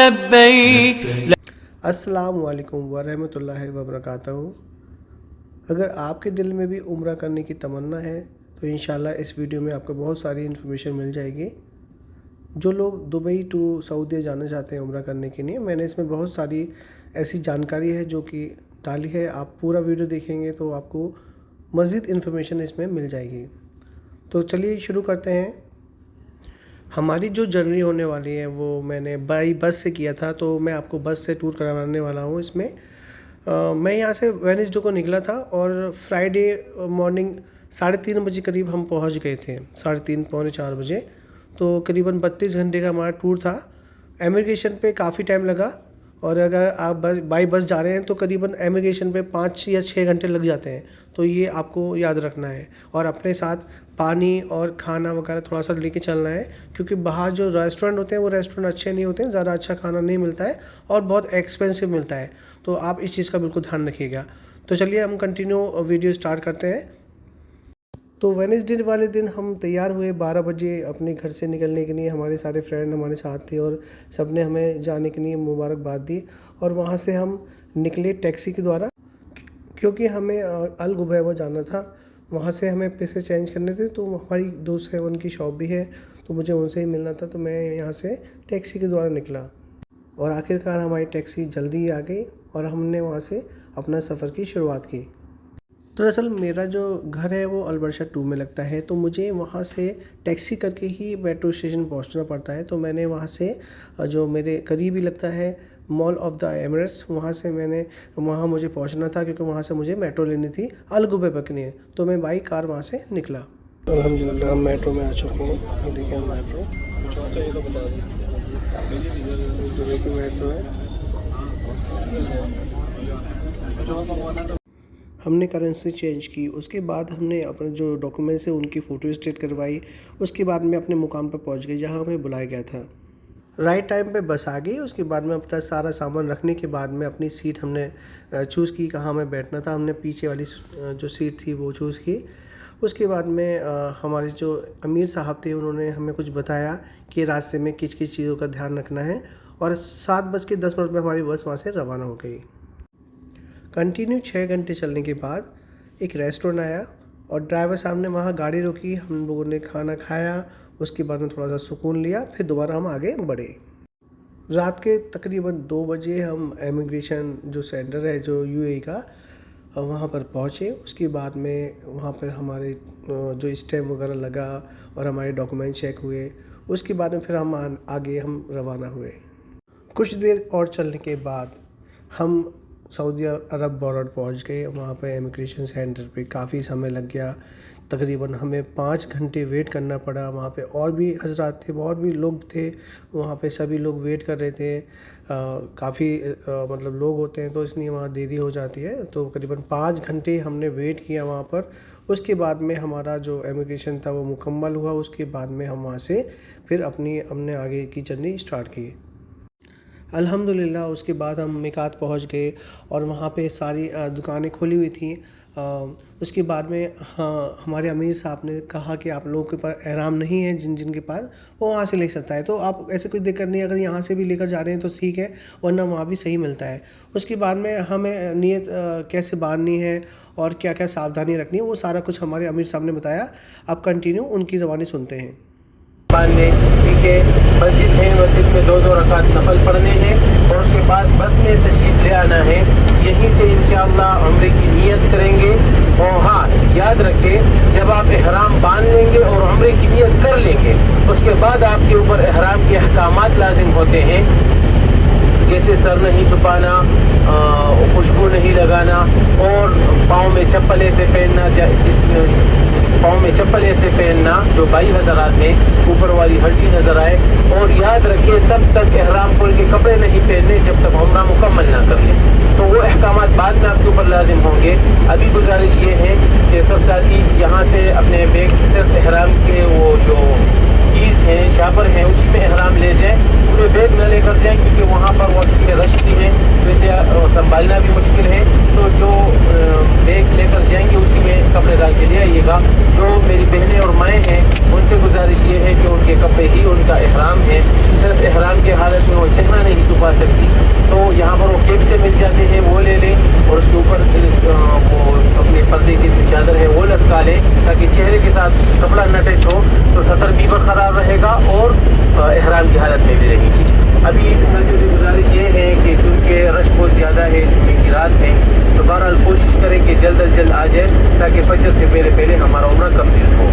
लबैक। अस्सलामु अलैकुम वरहमतुल्लाहि वबरकातुहू। अगर आपके दिल में भी उम्रा करने की तमन्ना है तो इंशाल्लाह इस वीडियो में आपको बहुत सारी इन्फॉर्मेशन मिल जाएगी। जो लोग दुबई टू सऊदी जाना चाहते हैं उम्रा करने के लिए, मैंने इसमें बहुत सारी ऐसी जानकारी है जो कि डाली है। आप पूरा वीडियो देखेंगे तो आपको मज़ीद इन्फॉर्मेशन इसमें मिल जाएगी। तो चलिए शुरू करते हैं। हमारी जो जर्नी होने वाली है वो मैंने बाई बस से किया था, तो मैं आपको बस से टूर कराने वाला हूँ इसमें। मैं यहाँ से वेडनेसडे को निकला था और फ्राइडे मॉर्निंग 3:30 बजे करीब हम पहुँच गए थे, 3:30 पौने 4 बजे। तो करीबन 32 घंटे का हमारा टूर था। इमिग्रेशन पे काफ़ी टाइम लगा, और अगर आप बाई बस जा रहे हैं तो करीबन इमिग्रेशन पे 5 या 6 घंटे लग जाते हैं। तो ये आपको याद रखना है, और अपने साथ पानी और खाना वगैरह थोड़ा सा लेके चलना है, क्योंकि बाहर जो रेस्टोरेंट होते हैं वो रेस्टोरेंट अच्छे नहीं होते हैं, ज़्यादा अच्छा खाना नहीं मिलता है और बहुत एक्सपेंसिव मिलता है। तो आप इस चीज़ का बिल्कुल ध्यान रखिएगा। तो चलिए हम कंटिन्यू वीडियो स्टार्ट करते हैं। तो वेडनेसडे वाले दिन हम तैयार हुए 12 बजे अपने घर से निकलने के लिए। हमारे सारे फ्रेंड हमारे साथ थे और सब ने हमें जाने के लिए मुबारकबाद दी, और वहाँ से हम निकले टैक्सी के द्वारा, क्योंकि हमें अल गुबैबा जाना था। वहाँ से हमें पैसे चेंज करने थे, तो हमारी दोस्त है उनकी शॉप भी है, तो मुझे उनसे ही मिलना था। तो मैं यहाँ से टैक्सी के द्वारा निकला, और आखिरकार हमारी टैक्सी जल्दी ही आ गई और हमने वहाँ से अपना सफ़र की शुरुआत की। दरअसल मेरा जो घर है वो अलबर्शा 2 में लगता है, तो मुझे वहाँ से टैक्सी करके ही मेट्रो स्टेशन पहुँचना पड़ता है। तो मैंने वहाँ से जो मेरे करीब ही लगता है मॉल ऑफ द एमिरेट्स, वहाँ मुझे पहुँचना था, क्योंकि वहाँ से मुझे मेट्रो लेनी थी अल गुबैबा के लिए। तो मैं बाई कार वहाँ से निकला। अल्हम्दुलिल्लाह हम मेट्रो में आ चुके हैं। देखिए मेट्रो है। हमने करेंसी चेंज की, उसके बाद हमने अपने जो डॉक्यूमेंट्स है उनकी फ़ोटो स्टेट करवाई। उसके बाद में अपने मुकाम पर पहुंच गए जहां हमें बुलाया गया था। राइट टाइम पे बस आ गई। उसके बाद में अपना सारा सामान रखने के बाद में अपनी सीट हमने चूज़ की, कहाँ हमें बैठना था। हमने पीछे वाली जो सीट थी वो चूज़ की। उसके बाद में हमारे जो अमीर साहब थे उन्होंने हमें कुछ बताया कि रास्ते में किस किस चीज़ों का ध्यान रखना है, और 7:10 में हमारी बस वहाँ से रवाना हो गई। कंटिन्यू 6 घंटे चलने के बाद एक रेस्टोरेंट आया, और ड्राइवर साहब ने वहाँ गाड़ी रोकी। हम लोगों ने खाना खाया, उसके बाद में थोड़ा सा सुकून लिया, फिर दोबारा हम आगे बढ़े। रात के तकरीबन 2 बजे हम इमिग्रेशन जो सेंटर है जो यूएई का, वहाँ पर पहुँचे। उसके बाद में वहाँ पर हमारे जो स्टैम्प वगैरह लगा और हमारे डॉक्यूमेंट चेक हुए। उसके बाद में फिर हम आगे रवाना हुए। कुछ देर और चलने के बाद हम सऊदी अरब बॉर्डर पहुंच गए। वहाँ पे इमिग्रेशन सेंटर पे काफ़ी समय लग गया, तकरीबन हमें 5 घंटे वेट करना पड़ा। वहाँ पे और भी हजरात थे, और भी लोग थे वहाँ पे, सभी लोग वेट कर रहे थे। काफ़ी मतलब लोग होते हैं तो इसलिए वहाँ देरी हो जाती है। तो करीबन 5 घंटे हमने वेट किया वहाँ पर। उसके बाद में हमारा जो इमिग्रेशन था वो मुकम्मल हुआ। उसके बाद में हम वहाँ से फिर हमने आगे की जर्नी स्टार्ट की। अल्हम्दुलिल्लाह उसके बाद हम मिकात पहुंच गए, और वहाँ पे सारी दुकानें खुली हुई थी। उसके बाद में हमारे अमीर साहब ने कहा कि आप लोगों के पास एहराम नहीं है, जिनके पास वो वहाँ से ले सकता है। तो आप ऐसे कोई दिक्कत नहीं, अगर यहाँ से भी लेकर जा रहे हैं तो ठीक है, वरना वहाँ भी सही मिलता है। उसके बाद में हमें नियत कैसे बांधनी है और क्या क्या सावधानी रखनी है वो सारा कुछ हमारे अमीर साहब ने बताया। आप कंटिन्यू उनकी ज़बानी सुनते हैं। ठीक है, मस्जिद है, मस्जिद में 2-2 रकात नफल पढ़ने हैं, और उसके बाद बस में तशरीफ़ ले आना है। यहीं से इंशाअल्लाह उम्रे की नियत करेंगे। और हाँ, याद रखें, जब आप एहराम बांध लेंगे और उम्रे की नियत कर लेंगे, उसके बाद आपके ऊपर एहराम के अहकामात लाजिम होते हैं, जैसे सर नहीं छुपाना, खुशबू नहीं लगाना, और पाँव में चप्पल ऐसे पहनना, पाँव में चप्पल ऐसे पहनना जो 22 हज़रात में ऊपर वाली हड्डी नज़र आए। और याद रखिए, तब तक एहराम खोल के कपड़े नहीं पहनने जब तक उम्रा मुकम्मल ना कर लें। तो वो अहकामात बाद में आपके ऊपर लाजिम होंगे। अभी गुजारिश ये है कि सब साथी यहाँ से अपने बैग से सिर्फ एहराम के वो जो छुपा सकती। तो यहाँ पर वो केक से मिल जाते हैं, वो ले लें और उसके ऊपर वो अपने पर्दे की जो चादर है वो लटका लें ताकि चेहरे के साथ कपड़ा न टच हो, तो सतर भी बरकरार रहेगा और एहराम की हालत में भी रहेगी। अभी साथियों से गुजारिश ये है कि चूँकि रश बहुत ज़्यादा है, जुम्मे की रात है, तो बहरहाल कोशिश करें कि जल्द अज जल्द आ जाए ताकि फजर से पहले पहले हमारा उम्रा कंप्लीट हो।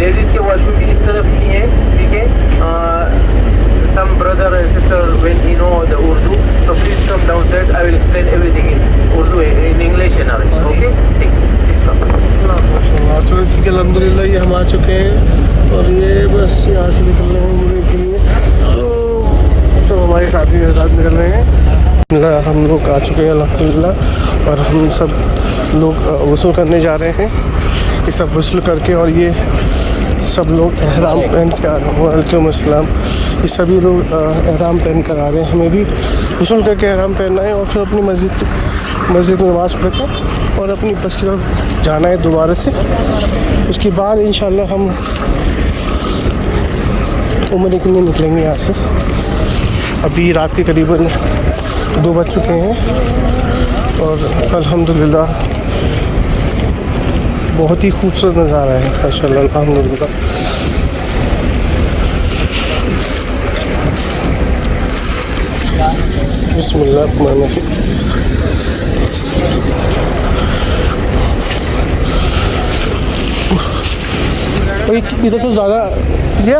लेडीज़ के वॉशरूम भी इस तरफ ही है, ठीक है। Some brother and sister when he know the Urdu, so please come downstairs. I will explain everything in Urdu, in English and Arabic. Okay? ठीक है, please come. माशाल्लाह। चलो ठीक है, अल्हम्दुलिल्लाह ये हम आ चुके हैं और ये बस यहाँ से निकल रहे हैं उम्रे के लिए। तो सब हमारे साथी रात निकल रहे हैं। हम लोग आ चुके हैं अल्हम्दुलिल्लाह और हम सब लोग वसूल करने जा रहे हैं। ये सब वसूल करके और ये सब लोग एहराम पहन के आ रहे हैं। वालेकुम अस्सलाम। ये सभी लोग एहराम पहन कर आ रहे हैं। हमें भी वसूल करके एहराम पहनना है और फिर अपनी मस्जिद में नमाज़ पढ़ कर और अपनी बस की तरफ जाना है दोबारा से। उसके बाद इंशाल्लाह हम उम्रे के लिए निकलेंगे यहाँ से। अभी रात के करीबन 2 बज चुके हैं और अल्हम्दुलिल्लाह बहुत ही खूबसूरत नज़ारा है माशाल्लाह अल्हम्दुलिल्लाह। बिस्मिल्लाह। इधर तो ज़्यादा जी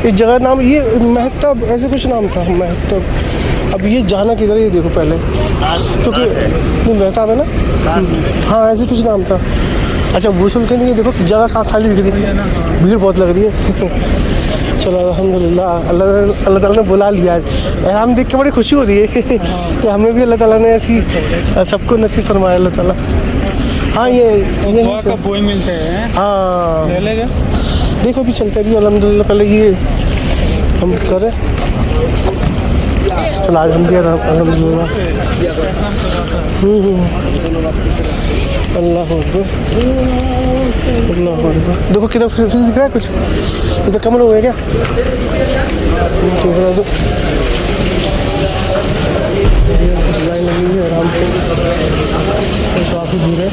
इस जगह नाम ये महतब ऐसे कुछ नाम था महतब। अब ये जाना किधर है ये देखो पहले, क्योंकि महताब है ना, हाँ ऐसे कुछ नाम था। अच्छा वसूल के लिए देखो जगह कहाँ खाली दिख रही है, भीड़ बहुत लग रही है। चलो अल्हम्दुलिल्लाह अल्लाह ताला ने बुला लिया है। एहराम देख के बड़ी खुशी हो रही है कि हमें भी अल्लाह ताला ने ऐसी सबको नसीब फरमाया अल्लाह ताला। हाँ ये बोई मिलते हैं, हाँ ले लेगा। देखो अभी चलते भी अल्हम्दुलिल्लाह। पहले ये हम करें, चलो आज हम भी अल्हम्दुलिल्लाह। अल्लाह अल्लाह। देखो किधर फिर दिख रहा है कुछ, इधर कमर हो गया क्या? लाइन लगी हुई है आराम से, काफ़ी दूर है।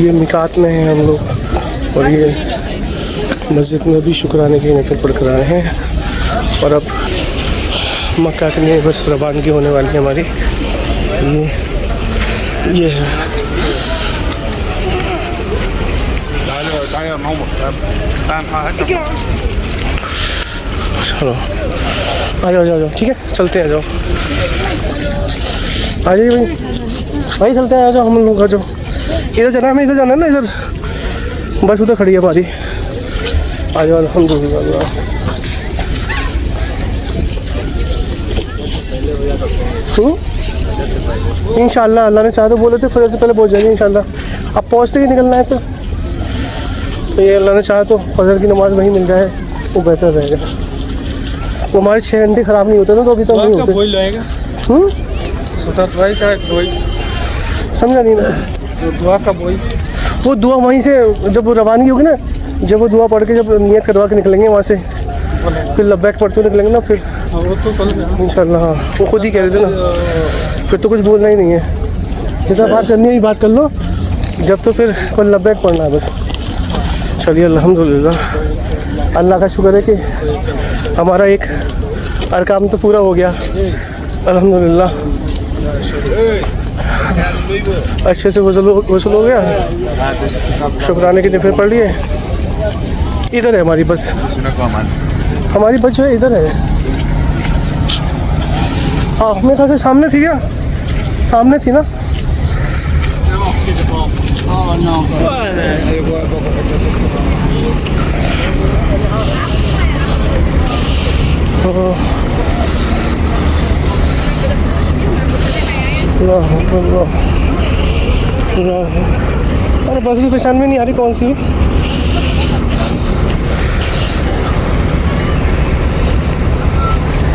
ये मिकात में हैं हम लोग और ये मस्जिद में भी शुक्राने की नफल पढ़ कर आए हैं और अब मक्का के लिए बस रवानगी होने वाली है हमारी। ये है चलो आ जाओ ठीक है, चलते हैं, आ जाओ आ जाइए भाई चलते हैं, आ जाओ हम लोग, आ जाओ। इधर जाना, हमें इधर जाना है ना, इधर बस उधर खड़ी है हमारी, आ जाओ अल्हम्दुलिल्लाह। इंशाल्लाह अल्लाह ने चाहा तो बोले थे फजर से पहले पहुंच जाएंगे इंशाल्लाह। अब पहुंचते ही निकलना है तो ये अल्लाह ने चाहा तो फजर की नमाज़ वहीं मिल जाए वो बेहतर रहेगा। वो हमारे 6 घंटे ख़राब नहीं होते ना, तो अभी तो नहीं होते। बोल जाएगा भाई शायद वही समझा नहीं ना। दुआ का बोई वो दुआ वहीं से जब वो रवानगी होगी ना, जब वो दुआ पढ़ के जब नियत करवा के निकलेंगे वहाँ से, फिर लब्बैक पढ़ते निकलेंगे ना, फिर वो तो कल इंशाल्लाह। हाँ वो खुद ही कह रहे थे ना, फिर तो कुछ बोलना ही नहीं है, जितना बात करनी है बात कर लो, जब तो फिर कल लब्बैक पढ़ना है बस। चलिए अल्हम्दुलिल्लाह, अल्लाह का शुक्र है कि हमारा एक अरकाम तो पूरा हो गया अल्हम्दुलिल्लाह, अच्छे से वसूल हो गया। शुक्राने की नफिल पढ़ लिए। इधर है हमारी बस, हमारी बस जो है इधर है। हाँ मेरे ख्याल से सामने थी क्या, सामने थी ना। अरे बस भी पहचान में नहीं आ रही कौन सी है।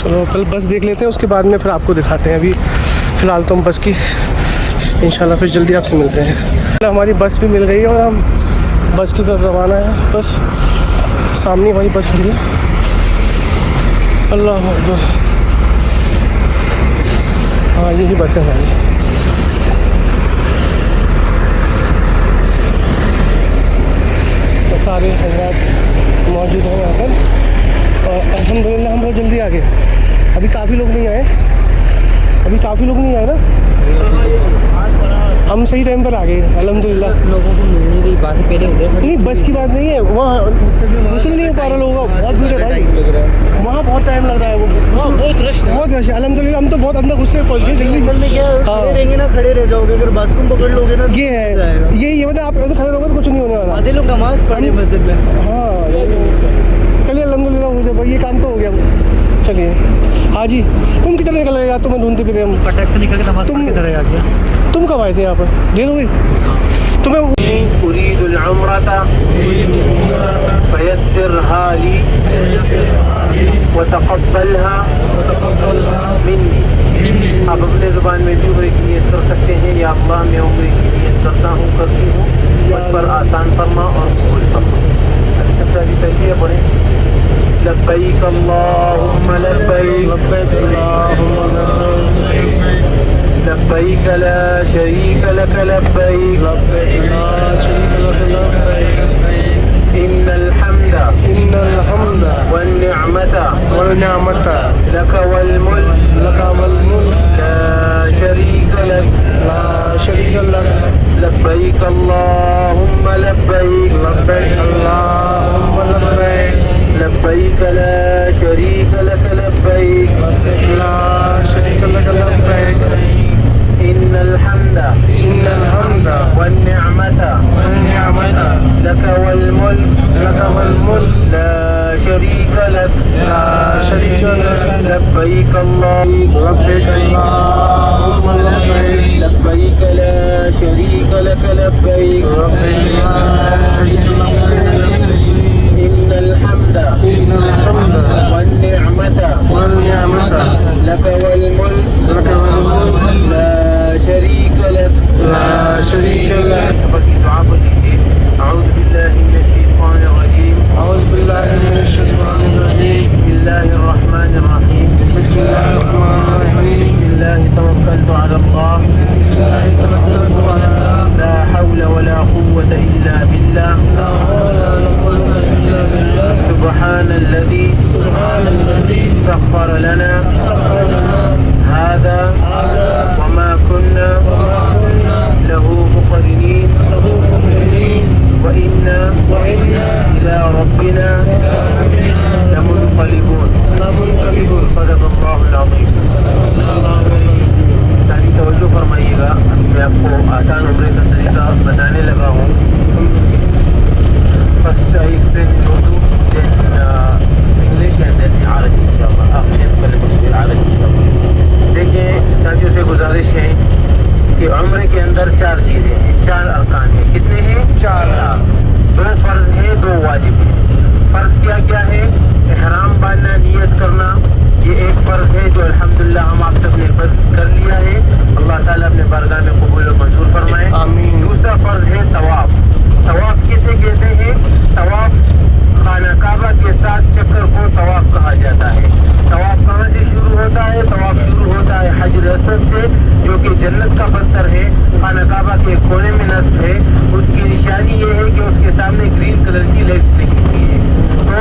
चलो कल बस देख लेते हैं, उसके बाद में फिर आपको दिखाते हैं। अभी फ़िलहाल तो हम बस की इंशाल्लाह फिर जल्दी आपसे मिलते हैं। हमारी बस भी मिल गई है और हम बस की तरफ रवाना है। बस सामने हमारी बस खड़ी है। अल्लाह अकबर, हाँ यही बस है हमारी। तो सारे हज़रात मौजूद हैं यहाँ पर और अल्हम्दुलिल्लाह हम बहुत जल्दी आ गए। अभी काफ़ी लोग नहीं आए, अभी काफ़ी लोग नहीं आए ना, हम सही टाइम पर आ गए अल्हम्दुलिल्लाह। लोगों को मिल नहीं रही बात, पहले उधर नहीं बस की बात नहीं है, वहाँ वसूल नहीं हो पा रहा लोगों का, बहुत भीड़ है भाई, वहाँ बहुत टाइम लग रहा है। वो बहुत रश है अल्हम्दुलिल्लाह। हम तो बहुत अंदर घुस के पहुँच गए जल्दी। असल में क्या खड़े रहेंगे ना, खड़े रह जाओगे, अगर बाथरूम पकड़ लोगे ना ये है, ये मतलब आप ऐसे खड़े रहोगे तो कुछ नहीं होने वाला। आधे लोग नमाज पढ़े मस्जिद में। हाँ चलिए अल्हम्दुलिल्लाह हो जाए भाई, ये काम तो हो गया। चलिए हाँ जी, तुम किधर निकल गए यार, तुम्हें ढूंढते फिर हम। पटाख से निकल के नमाज पढ़ के इधर आ गया। तुम कब आए थे यहाँ पर, देर हो गई तुम्हें। उरीदुल उम्रता फयस्सिरहा ली वतक़ब्बलहा मिन्नी। आप अपने ज़ुबान में भी उम्रे की नियत कर सकते हैं, या अल्लाह मैं उम्रे की नियत करता हूँ, करती हूँ, मुझ पर आसान फरमा और कबूल फरमा। अभी सबसे आगे तलबिया पढ़ें। लब्बैक अल्लाहुम्मा लब्बैक, लब्बैक ला शरीक लक लब्बैक, इन्नल हम्दा वन्निअमता लक वल मुल्क ला शरीक लक, लब्बैक अल्लाहुम्मा लब्बैक, लब्बैक ला शरीक लक लब्बैक, इन्नल हम्दा वन्निअमता लक वल मुल्क ला शरीक लक, लब्बैक लब्बैक ला शरीक लक लब्बैक, इन्नल हम्दा वन्निअमता लक वल मुल्क ला शरीक लक। सफर की दुआ को लीजिए। अऊज़ु बिल्लाहि मिनश शैतानिर रजीम, बिस्मिल्लाहिर रहमानिर रहीम, बिस्मिल्लाहि तवक्कलतु अला अल्लाह, ला हौला वला कुव्वता इल्ला बिल्लाह, सुब्हानल्लज़ी सख्खर लना हाज़ा वमा कुन्ना लहू मुक़रिनीन व इन्ना इला रब्बिना लमुनक़लिबून। सदक़ल्लाहुल अज़ीम। सारी तवज्जो फरमाइएगा, मैं आपको आसान उम्रे का तरीका बताने लगा हूँ। First I explain in Urdu, then English and then अरबी इंशाअल्लाह। आप शेयर करें अरबी इंशाअल्लाह। देखिए साथियों से गुजारिश है कि उम्रे के अंदर 4 चीज़ें हैं, 4 अरकान हैं। कितने हैं? 4। 2 फ़र्ज़ हैं, 2 वाजिब हैं। फ़र्ज़ क्या क्या है? इहराम बांधना, नियत करना, हजर अस्वद से, जो कि जन्नत का पत्थर है, खाना काबा के कोने में नस्ब है। उसकी निशानी ये है कि उसके सामने ग्रीन कलर की लाइट्स लगी हुई है। तो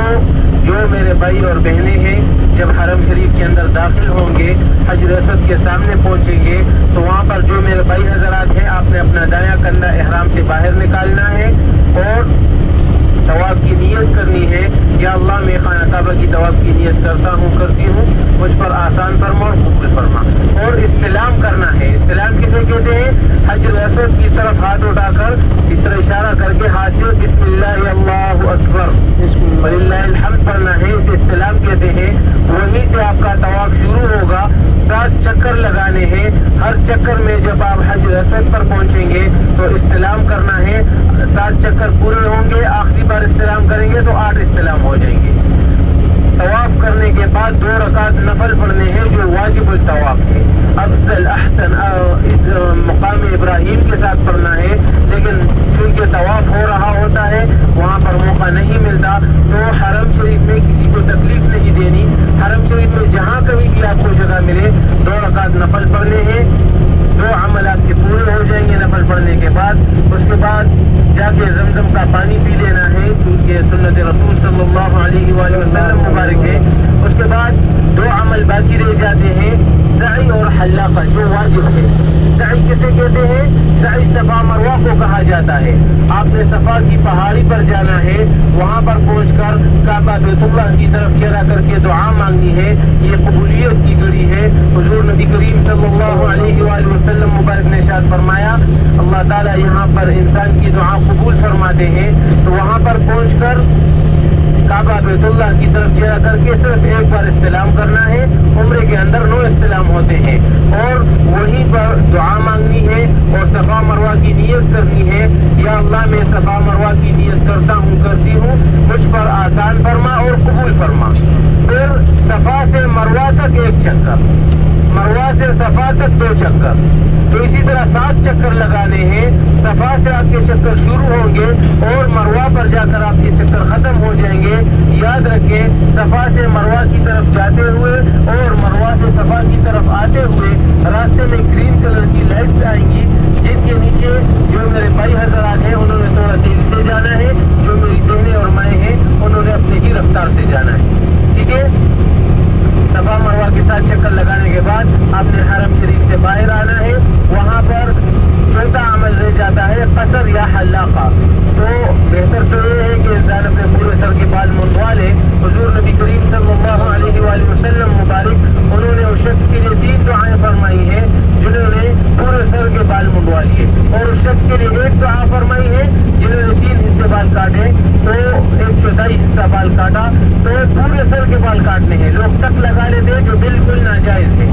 जो मेरे भाई और बहनें हैं, जब हरम शरीफ के अंदर दाखिल होंगे, हजर अस्वद के सामने पहुंचेंगे, तो वहाँ पर जो मेरे भाई हजरात हैं, आपने अपना दायां कंधा इहराम से बाहर निकालना है और तवाफ की नियत करनी है। या अल्लाह मैं खाना काबा की तवाफ की नियत करती हूँ, मुझ पर आसान फरमा और कबूल फरमा। और इस्तिलाम करना है। इस्तिलाम किसे कहते हैं? हजर अस्वद की तरफ हाथ उठाकर इस तरह इशारा करके हाथ से बिस्मिल्लाह अल्लाहु अकबर वलिल्लाहिल हम्द पढ़ना है, इसे इस्तिलाम कहते हैं। वहीं से आपका तवाफ शुरू होगा। 7 चक्कर लगाने हैं। हर चक्कर में जब आप हजर अस्वद पर पहुंचेंगे तो इस्तिलाम करना है। 7 चक्कर पूरे होंगे, आखिरी बार इस्तिलाम करेंगे तो 8 इस्तिलाम हो जाएंगे। तवाफ करने के बाद 2 रकात नफल पढ़ने हैं, जो वाजिबुल तवाफ है। अफजल अहसन इस मकाम इब्राहिम के साथ पढ़ना है, लेकिन चूंकि तवाफ हो रहा होता है, वहाँ पर मौका नहीं मिलता, तो हरम शरीफ में किसी को तकलीफ नहीं देनी। हरम शरीफ में जहाँ कहीं भी आपको जगह मिले 2 रकात नफल पढ़ने हैं। 2 अमल आपके पूरे हो जाएंगे नफल पढ़ने के बाद। उसके बाद जाके जमजम का पानी पी लेना है, चूँकि सुन्नत रसूल सल्लल्लाहु अलैहि वसल्लम मुबारक है। उसके बाद 2 अमल बाकी रह जाते हैं, सई और हल्लाका, जो वाजिब है। सई किसे कहते हैं? सई सफा मरवा को कहा जाता है। आपने सफा की पहाड़ी पर जाना है, वहाँ पर पहुंचकर काबा बैतुल्लाह की तरफ चेहरा करके दुआ मांगनी है। ये कबूलियत की घड़ी है। हुजूर नबी करीम सल्लल्लाहु अलैहि वसल्लम मुबारक ने इरशाद फरमाया, अल्लाह ताला यहाँ पर इंसान की दुआ कबूल फरमाते हैं। तो वहाँ पर पहुंचकर काबा बैतुल्लाह की तरफ चेहरा करके सिर्फ एक बार इस्तिलाम करना है। उम्रे के अंदर 9 इस्तिलाम होते हैं और वहीं पर दुआ मांगनी है और सफा मरवा की नियत करनी है। या अल्लाह मैं सफा मरवा की नियत करती हूँ, मुझ पर आसान फरमा और कबूल फरमा। फिर सफा से मरवा तक 1 चक्कर, मरवा से सफा तक 2 चक्कर, तो इसी तरह 7 चक्कर लगाने हैं। सफा से आपके चक्कर शुरू होंगे और मरवा पर जाकर आपके चक्कर खत्म हो जाएंगे। याद रखें, सफा से मरवा की तरफ जाते हुए और मरवा से सफा की तरफ आते हुए रास्ते में ग्रीन कलर की लाइट्स आएंगी, जिनके नीचे जो मेरे भाई हजरात हैं उन्होंने थोड़ा तेजी से जाना है, जो मेरी बहनें और माएँ हैं उन्होंने अपनी ही रफ्तार से जाना है। ठीक है। सफा मरवा के 7 चक्कर लगाने के बाद आपने हरम शरीफ से बाहर आना है। वहाँ पर चौथा अमल रह जाता है, कसर या हल्लाका। तो बेहतर तो ये है कि इंसान अपने पूरे सर के बाल मुंडवा ले। हुजूर नबी करीम सल्लल्लाहु अलैहि वसल्लम मुबारक, उन्होंने उस शख्स के लिए 3 दुआएं फरमाई हैं जिन्होंने पूरे सर के बाल मुंडवा लिए, और उस शख्स के लिए 1 दुआ फरमाई है जिन्होंने 3 हिस्से बाल काटे, तो 1/4 हिस्सा बाल काटा, तो पूरे सर के बाल काटने हैं। लोग तक लगा लेते हैं, जो बिल्कुल नाजायज है।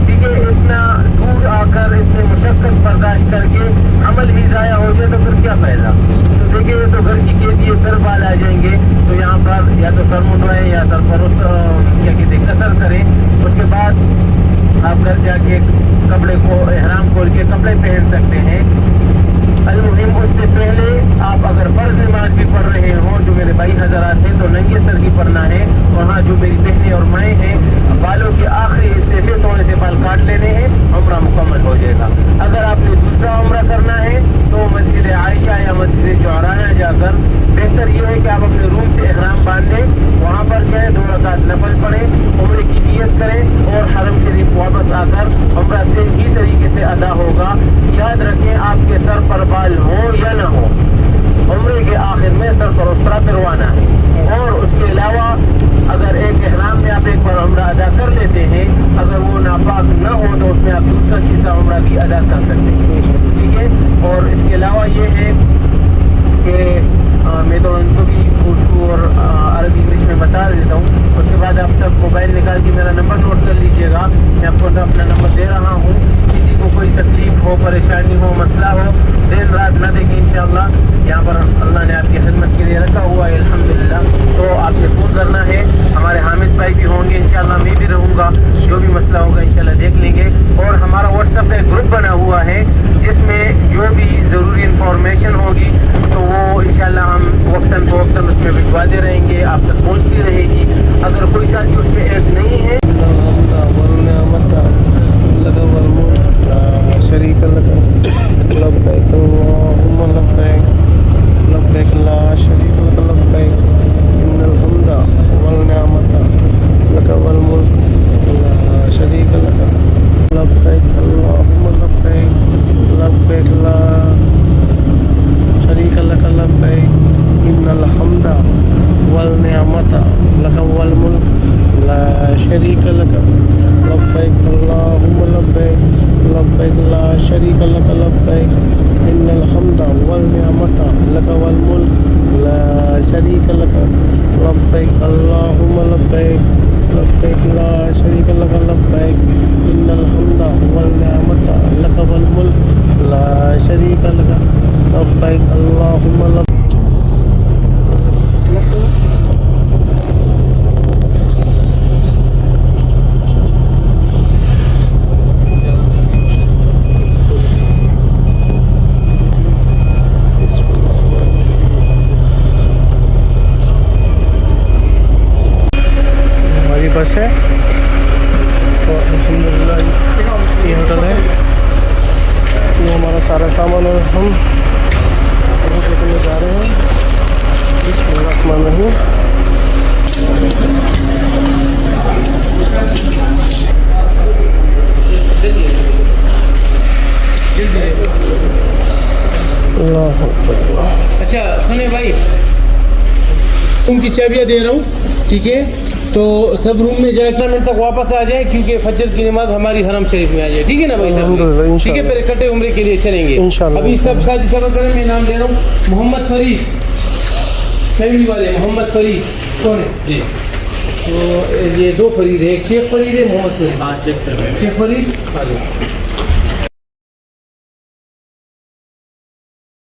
ठीक है। इतना दूर आकर इतने मुशक्कत बर्दाश्त करके अमल ही ज़ाया हो जाए तो फिर क्या फ़ायदा। तो देखिए, ये तो घर की खेती है, फिर बाल आ जाएंगे। तो यहाँ पर या तो सर मुंडवाएं या सर पर क्या कहते हैं कसर करें। उसके बाद आप घर जाके कपड़े को एहराम खोल के कपड़े पहन सकते हैं। अलमुहिम उससे पहले आप अगर फ़र्ज नमाज भी पढ़ रहे हो, जो मेरे भाई हजरात हैं, तो नंगे सर ही पढ़ना है। और हाँ, जो मेरी बहनें और माएँ हैं, बालों के आखिरी हिस्से से थोड़े से बाल काट लेने हैं, उम्रा मुकम्मल हो जाएगा। अगर आपने दूसरा उम्रा करना है तो मस्जिद आयशा या मस्जिद चौराहा जाकर, बेहतर यह है कि आप अपने रूम से एहराम बांध लें, वहाँ पर जाए 2 रकात नफल पढ़ें, उम्रे की नियत करें और हरम शरीफ वापस आकर उम्रा सेम ही तरीके से अदा होगा। याद रखें, आपके सर पर बाल हो या न हो, उम्रे के आखिर में सर पर उस्तरा करवाना है। और उसके अलावा अगर एक एहराम में आप एक बार उम्रा अदा कर लेते हैं, अगर वो नापाक न हो तो उसमें आप दूसरा तीसरा उम्रा भी अदा कर सकते हैं। ठीक है। और इसके अलावा ये है कि मैं तो उनको भी उर्दू और अरबी इंग्लिश में बता देता हूँ। उसके बाद आप सब मोबाइल निकाल के मेरा नंबर नोट कर लीजिएगा। मैं आपको तो अपना नंबर दे रहा हूँ। किसी को कोई तकलीफ़ हो, परेशानी हो, मसला हो, दिन रात ना देखें। इंशाअल्लाह यहाँ पर अल्लाह ने आपकी खिदमत के लिए रखा हुआ है, अल्हम्दुलिल्लाह। तो आपने फ़ोन करना है। हमारे हामिद भाई भी होंगे इंशाअल्लाह, मैं भी रहूँगा। जो भी मसला होगा इंशाअल्लाह देख लेंगे। और हमारा व्हाट्सएप पे ग्रुप बना हुआ है, जिसमें जो भी ज़रूरी इंफॉर्मेशन होगी तो वो इंशाअल्लाह हम वक्तन फ़वक्तन उसमें भिजवाते रहेंगे, आप तक पहुँचती रहेगी। अगर कोई साथी उसमें ऐड नहीं है, हम्दा वल निअमत लक वल मुल्क ला शरीक लक लब्बैक अल्लाहुम्मा लब्बैक लब्बैक ला शरीक लक लब्बैक इन्नल हम्दा वल निअमत लक वल मुल्क ला शरीक लक लब्बैक अल्लाहुम्मा लब्बैक लब्बैक ला शरीक लक लब्बैक इन्नल हम्दा वल निअमत लक वल मुल्क ला शरीक लक लब्बैक अल्लाहुम्मा लब्बैक। हमारी बस है और अल्हम्दुलिल्लाह ये होटल है, ये हमारा सारा सामान और हम होटल के लिए जा रहे हैं। बिस्मिल्लाहिर्रहमानिर्रहीम। अल्लाह अकबर। अच्छा सुने भाई, रूम की चाबियाँ दे रहा हूँ, ठीक है? तो सब रूम में जाए 15 मिनट तक वापस आ जाए, क्योंकि फजर की नमाज हमारी हरम शरीफ में आ जाए, ठीक है ना भाई साहब? अल्हम्दुलिल्लाह, ठीक है, इंशाल्लाह। फिर इकट्ठे उम्रे के लिए चलेंगे इंशाल्लाह, अभी सब इंशाल्लाह। साथी सब करें, मैं नाम दे रहा हूँ मोहम्मद फरीद, फैमिली वाले मोहम्मद फरीद कौन है जी? तो ये दो फरीद है, एक शेख फरीद है, मोहम्मद फरीद। हाँ शेख फरीद, हाँ जी।